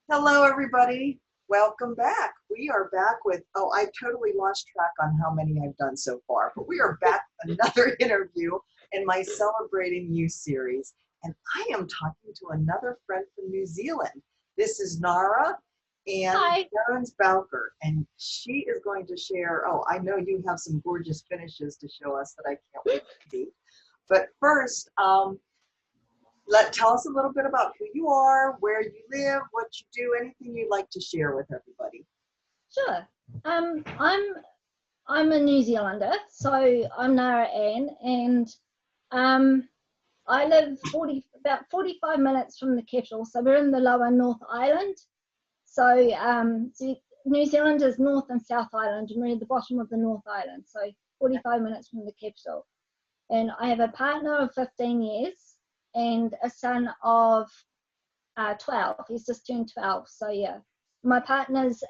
Hello, everybody. Welcome back. We are back with, I totally lost track on how many I've done so far, but we are back with another interview in my Celebrating You series. And I am talking to another friend from New Zealand. This is Nara and Hi. Bowker, and she is going to share. Oh, I know you have some gorgeous finishes to show us that I can't wait to see. But first, tell us a little bit about who you are, where you live, what you do, anything you'd like to share with everybody. Sure. I'm a New Zealander, so I'm Nara Ann, and um, I live about 45 minutes from the capital. So we're in the lower North Island. So New Zealand is North and South Island, and we're at the bottom of the North Island. So 45 minutes from the capital. And I have a partner of 15 years and a son of 12. He's just turned 12. So yeah, my partner's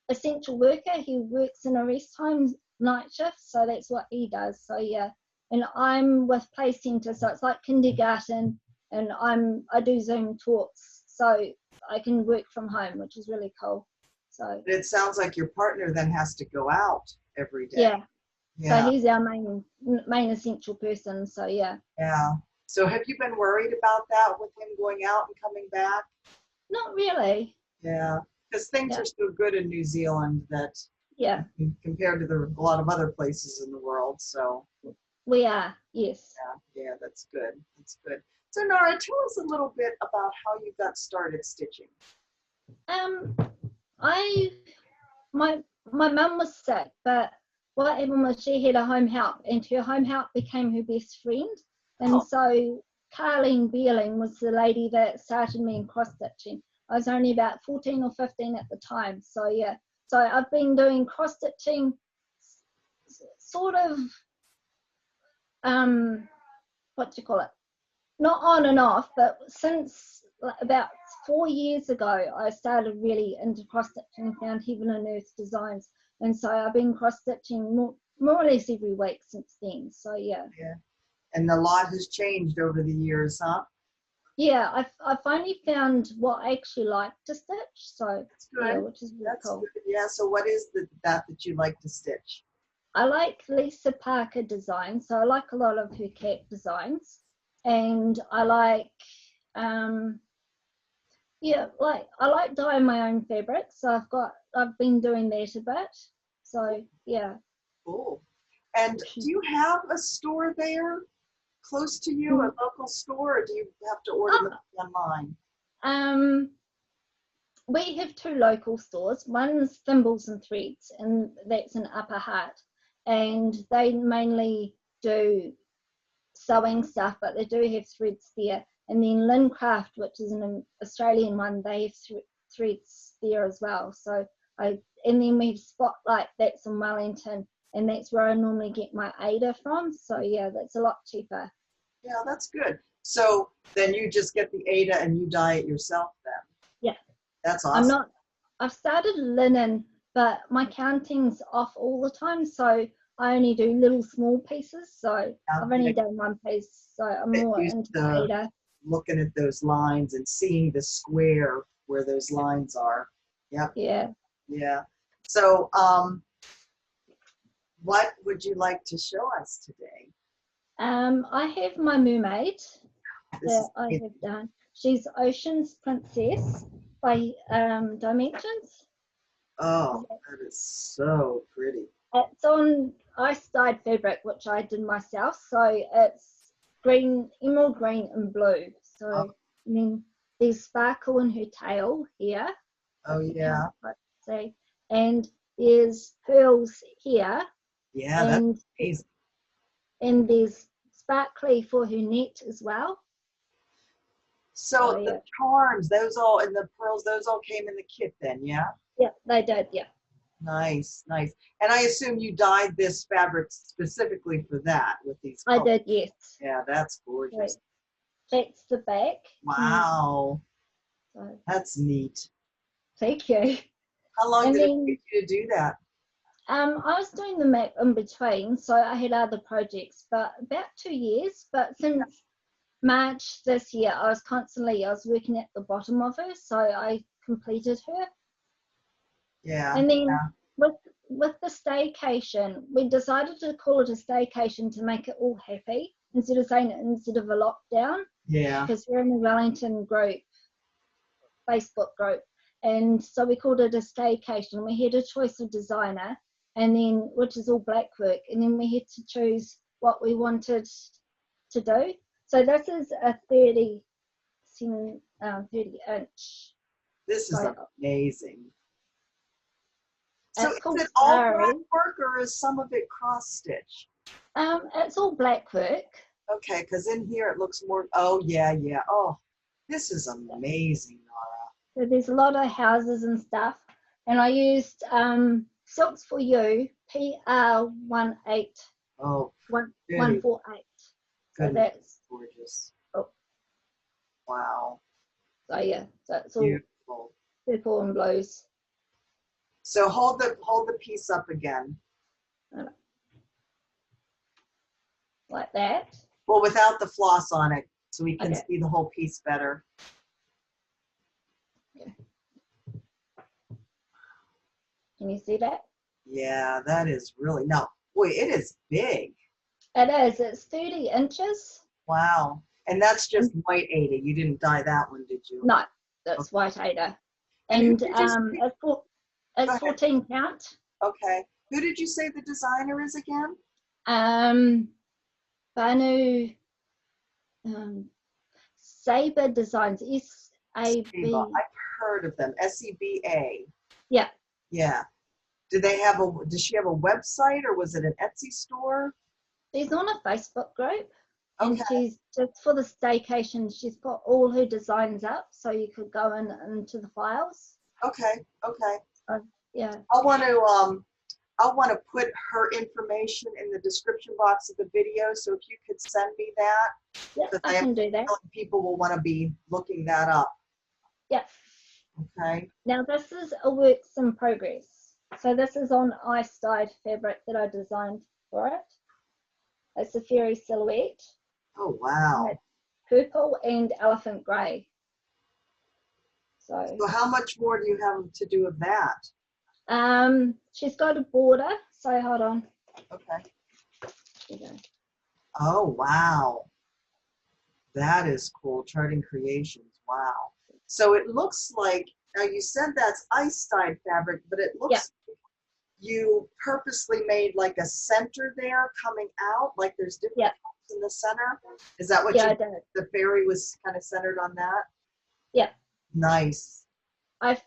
essential worker. He works in a rest home night shift, so that's what he does. So yeah, and I'm with Play Centre, so it's like kindergarten, and I do Zoom talks, so I can work from home, which is really cool. So It sounds like your partner then has to go out every day. yeah, so Yeah, he's our main essential person. So yeah, yeah. So have you been worried about that with him going out and coming back? not really. Yeah, because things Yeah, are so good in New Zealand that yeah, compared to a lot of other places in the world. So we are. Yes. yeah, that's good. That's good. So Nara, tell us a little bit about how you got started stitching. Um, I my my mum was sick, but what happened was she had a home help, and her home help became her best friend. And Oh, so Carlene Beerling was the lady that started me in cross stitching. I was only about 14 or 15 at the time. So yeah, so I've been doing cross stitching sort of what do you call it? Not on and off, but since about 4 years ago, I started really into cross stitching and found heaven and earth designs. And so I've been cross stitching more or less every week since then. So yeah. yeah. And a lot has changed over the years, huh? Yeah, I finally found what I actually like to stitch. So That's yeah, good. which is really That's cool. good. Yeah. So what is that you like to stitch? I like Lisa Parker designs, so I like a lot of her cat designs. And I like yeah, like I like dyeing my own fabrics, so I've been doing that a bit. So yeah. Cool. And do you have a store there close to you, a local store, or do you have to order them online? Um, we have two local stores. One's Thimbles and Threads, and that's in Upper Hutt, and they mainly do sewing stuff, but they do have threads there. And then Lincraft, which is an Australian one, they have threads there as well. So and then we have Spotlight, that's in Wellington, and that's where I normally get my Ada from. So yeah, that's a lot cheaper. Yeah, that's good. So then you just get the Ada and you dye it yourself then. Yeah, That's I'm awesome. not. I've started linen, but my counting's off all the time, so I only do little small pieces. So Yeah, I've yeah, only done one piece, so I'm get more used into the to Ada. looking at those lines and seeing the square where those lines are. Yep, Yeah. yeah. So what would you like to show us today? I have my mermaid This that is I have done. She's Ocean's Princess by Dimensions. oh, that is so pretty. It's on ice dyed fabric, which I did myself. So it's green, emerald green, and blue. Oh, So I mean, there's sparkle in her tail here, oh if you can't yeah. quite see, and there's pearls here, Yeah, that's and amazing. there's sparkly for her net as well. So So the yeah, charms, those all and the pearls, those all came in the kit then, yeah? yeah, they did, yeah. Nice, nice. And I assume you dyed this fabric specifically for that with these I colors. did, yes. Yeah, that's So gorgeous. that's the back. Wow, So that's neat. thank you. How long And did it then take you to do that? I was doing the map in between, so I had other projects, but about 2 years. But since March this year, I was working at the bottom of her, so I completed her. Yeah. And then Yeah. with the staycation, we decided to call it a staycation to make it all happy instead of a lockdown. Yeah. Because we're in the Wellington group, Facebook group, and so we called it a staycation. We had a choice of designer, and then which is all black work, and then we had to choose what we wanted to do. So this is a 30 inch. This is amazing. So It's is called it all Sari. black work or is some of it cross stitch? It's all black work. Okay, because in here it looks more, oh yeah, yeah. Oh, this is amazing, Nara. So there's a lot of houses and stuff. And I used Silks for You, PR18148. Oh, So that's gorgeous. oh, Wow. so yeah, so it's all Beautiful. purple and blues. So hold the piece up again. Like that. Well, without the floss on it, so we can Okay. see the whole piece better. Okay. Can you see that? Yeah, that is really, no, boy, it is big. It is. It's 30 inches. Wow. And that's just white Ada. You didn't dye that one, did you? No, that's Okay. white Ada. And And it's 14 count. Okay. Who did you say the designer is again? Banu Saber Designs, S-A-B. I've heard of them. S-E-B-A. Yeah. Yeah. Does she have a website or was it an Etsy store? She's on a Facebook group. And Okay. she's just for the staycation, she's put all her designs up so you could go into the files. Okay. Okay. Yeah. I want to put her information in the description box of the video. So if you could send me that, Yeah, I can do that. people will want to be looking that up. Yeah. Okay. Now this is a works in progress. So this is on ice dyed fabric that I designed for it. It's a fairy silhouette. Oh wow. It's purple and elephant grey. So how much more do you have to do of that? she's got a border, so hold on. Okay. There you go. Oh wow. That is cool. Charting Creations. Wow. So it looks like, now you said that's ice dyed fabric, but it looks like you purposely made like a center there coming out, like there's different parts in the center. Is that what I did. The fairy was kind of centered on that? Yeah. Nice. I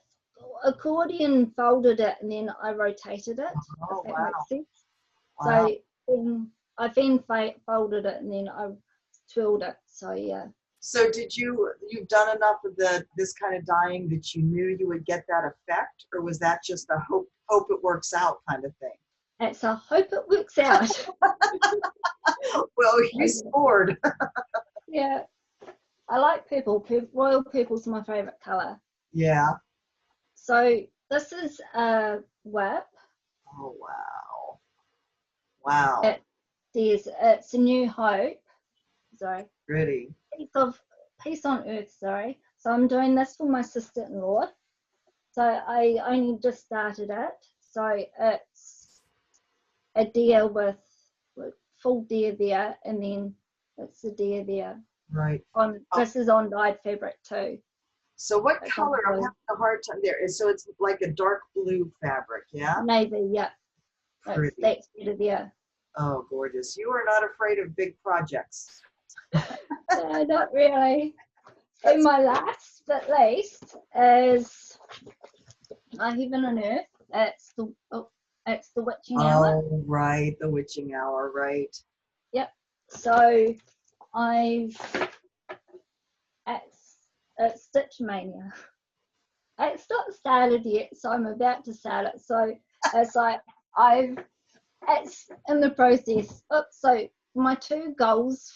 accordion folded it and then I rotated it. Oh, if that wow. makes sense. Wow. So then I folded it and then I twirled it. So yeah. So you've done enough of this kind of dyeing that you knew you would get that effect, or was that just a hope it works out kind of thing? It's a hope it works out. Well, you scored. Yeah. I like purple. Royal purple's my favorite color. Yeah. So this is a whip. Oh wow. Wow. It's a new hope. Sorry. Pretty. Peace on earth, sorry. So I'm doing this for my sister-in-law. So I only just started it. So it's a deer with full deer there, and then it's a deer there. Right. This is on dyed fabric too. So what color? I'm having a hard time there. So it's like a dark blue fabric, yeah? Navy, yeah. Pretty. That's better there. Oh, gorgeous. You are not afraid of big projects. No, not really. So my last but least is I Heaven and Earth. It's the Witching Hour. Oh, right, the Witching Hour, right. Yep. So it's Stitch Mania. It's not started yet, so I'm about to start it. So it's like it's in the process. So my two goals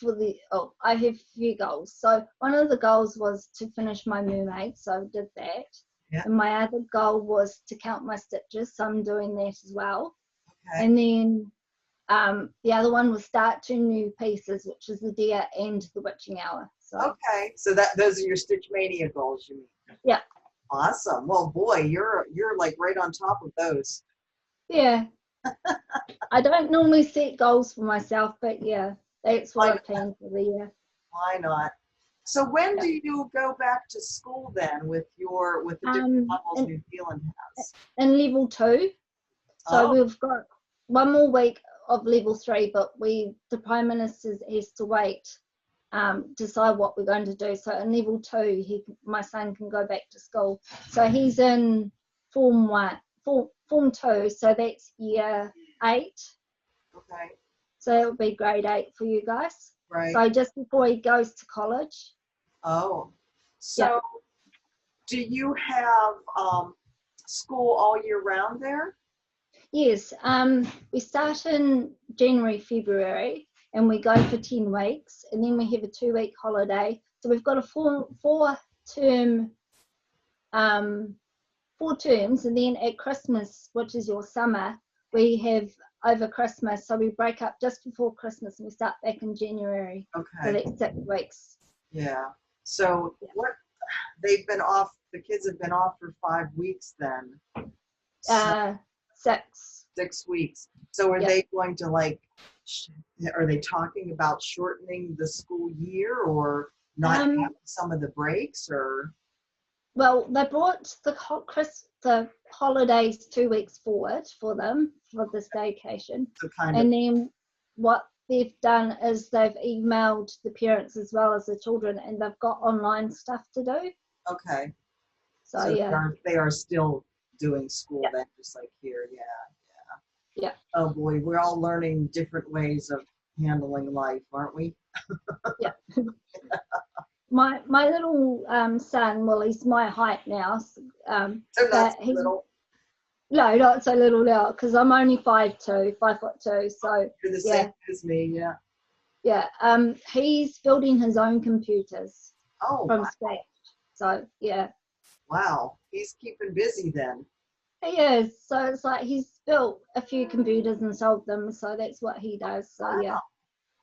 I have a few goals. So one of the goals was to finish my mermaid, so I did that. Yeah. And my other goal was to count my stitches, so I'm doing that as well. Okay. And then the other one was start 2 new pieces, which is the Deer and the Witching Hour. So Okay, so those are your Stitch Mania goals, you mean? yeah, Awesome. Well, boy, you're like right on top of those. yeah. I don't normally set goals for myself, but yeah, that's what Why I not? plan for the year. Why not? So when Yeah. do you go back to school then with the different levels In, New Zealand has? in level 2, so Oh, we've got one more week of level 3, but the Prime Minister has to wait, decide what we're going to do. So in level 2, my son can go back to school. So he's in form 2, so that's year 8. okay, So it'll be grade 8 for you guys. right. So just before he goes to college. Oh, Yeah. so do you have school all year round there? Yes. We start in January, February, and we go for 10 weeks, and then we have a 2-week holiday. So we've got a four-term, 4 terms, and then at Christmas, which is your summer, we have over Christmas. So we break up just before Christmas, and we start back in January. So Okay, that's 6 weeks. yeah. So what the kids have been off for 5 weeks then. So 6. 6 weeks. So are Yeah. they going to are they talking about shortening the school year or not having some of the breaks or? Well, they brought the holidays 2 weeks forward for them for this vacation, So kind of, and then what they've done is they've emailed the parents as well as the children, and they've got online stuff to do. okay. So So yeah, they are still doing school yeah, then, just like here. Yeah. yeah. Oh boy, we're all learning different ways of handling life, aren't we? Yeah. My little son, well, he's my height now, So not but so he little. no, not so little now because I'm only 5'2", 5'2". So You're the same yeah, as me, yeah. yeah. He's building his own computers Oh, from wow. scratch. So yeah, Wow. He's keeping busy then. he is. So it's like he's built a few computers and sold them. So that's what he does. So Wow. yeah,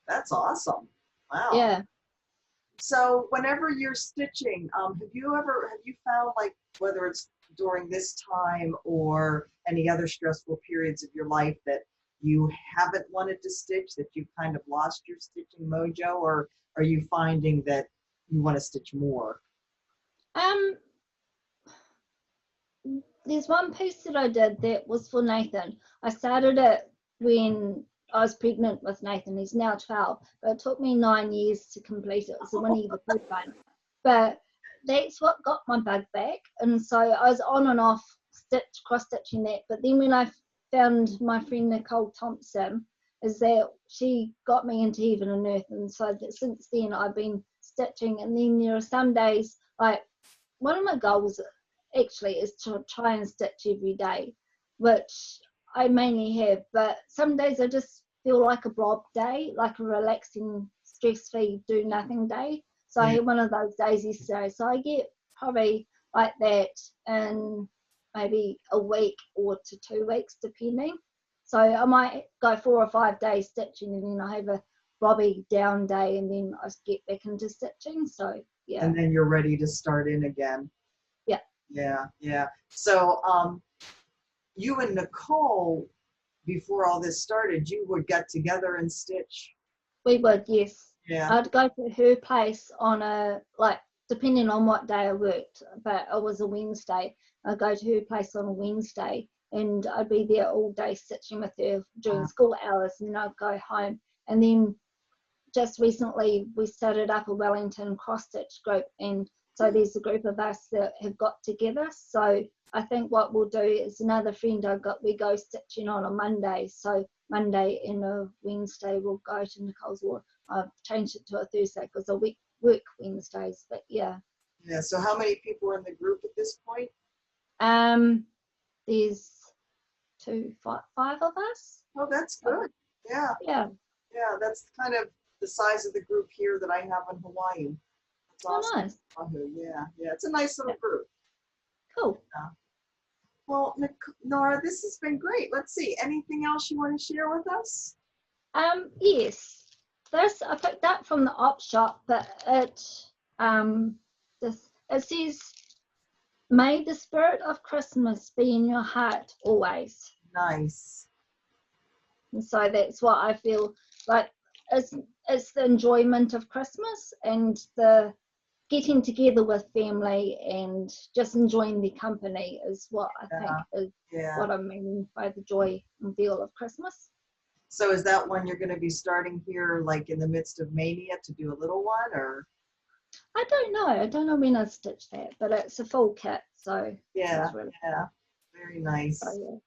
That's awesome. Wow. yeah. So whenever you're stitching, have you found like whether it's during this time or any other stressful periods of your life that you haven't wanted to stitch, that you've kind of lost your stitching mojo, or are you finding that you want to stitch more? Um, there's one piece that I did that was for Nathan. I started it when I was pregnant with Nathan. He's now 12, but it took me 9 years to complete it. It was the Winnie the Pooh one. But that's what got my bug back. And so I was on and off cross-stitching that. But then when I found my friend Nicole Thompson, is that she got me into heaven and earth. And so since then I've been stitching. And then there are some days, like one of my goals actually is to try and stitch every day, which I mainly have, but some days I just feel like a blob day, like a relaxing, stress-free, do nothing day. So I Yeah. had one of those days yesterday. So I get probably like that in maybe a week or to 2 weeks, depending. So I might go 4 or 5 days stitching, and then I have a blobby down day, and then I get back into stitching. So yeah, And then you're ready to start in again. yeah. Yeah, yeah. So you and Nicole, before all this started, you would get together and stitch. We would, yes. Yeah. I'd go to her place on depending on what day I worked, but it was a Wednesday. I'd go to her place on a Wednesday, and I'd be there all day stitching with her during school hours, and then I'd go home. And then just recently we started up a Wellington cross stitch group, and so there's a group of us that have got together. So I think what we'll do is another friend we go stitching on a Monday. So Monday and a Wednesday we'll go to Nicole's ward. I've changed it to a Thursday because I work Wednesdays, but yeah. Yeah. So how many people are in the group at this point? There's five of us. Oh, that's good. Yeah. Yeah. Yeah. That's kind of the size of the group here that I have in Hawaii. That's Oh, awesome. nice. Yeah. Yeah. It's a nice little group. Cool. Yeah. Well, Nara, this has been great. Let's see. Anything else you want to share with us? Yes. this I picked up from the op shop, but it says, "May the spirit of Christmas be in your heart always." Nice. And so that's what I feel like. It's the enjoyment of Christmas and the getting together with family and just enjoying the company is what I think is what I mean by the joy and feel of Christmas. So is that one you're going to be starting here, like in the midst of Mania, to do a little one, or? I don't know. I don't know when I stitched that, but it's a full kit, so Yeah, really yeah, very nice. so, yeah.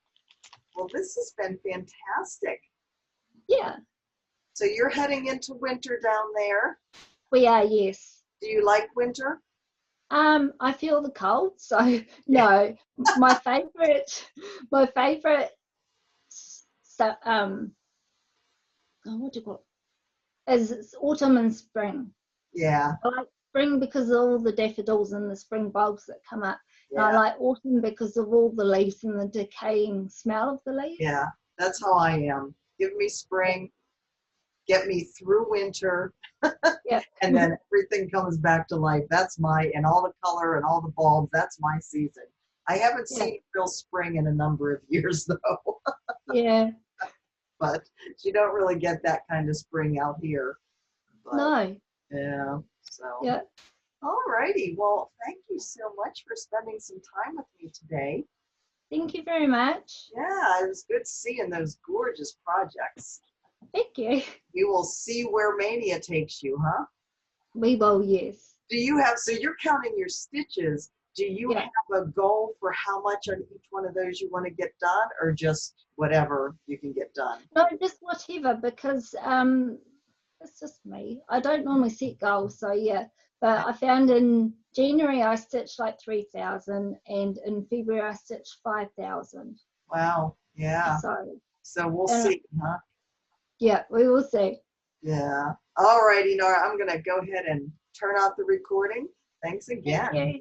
Well, this has been fantastic. Yeah, So you're heading into winter down there. we are. Yes. Do you like winter? I feel the cold, so no. my favorite, so, what do you call it? Is autumn and spring. Yeah. I like spring because of all the daffodils and the spring bulbs that come up. Yeah. And I like autumn because of all the leaves and the decaying smell of the leaves. Yeah, that's how I am. Give me spring, get me through winter, Yeah. and then everything comes back to life. And all the color and all the bulbs, that's my season. I haven't seen real spring in a number of years, though. Yeah. But you don't really get that kind of spring out here. But, no. Yeah. So. Yeah. All righty. Well, thank you so much for spending some time with me today. Thank you very much. Yeah, it was good seeing those gorgeous projects. Thank you. You will see where Mania takes you, huh? We will, yes. So you're counting your stitches. Do you have a goal for how much on each one of those you want to get done, or just whatever you can get done? No, just whatever, because it's just me. I don't normally set goals, so yeah. But I found in January I stitched like 3,000, and in February I stitched 5,000. Wow. Yeah. So we'll see, huh? Yeah, we will see. Yeah. All righty, Nara. I'm gonna go ahead and turn off the recording. Thanks again. Thank you.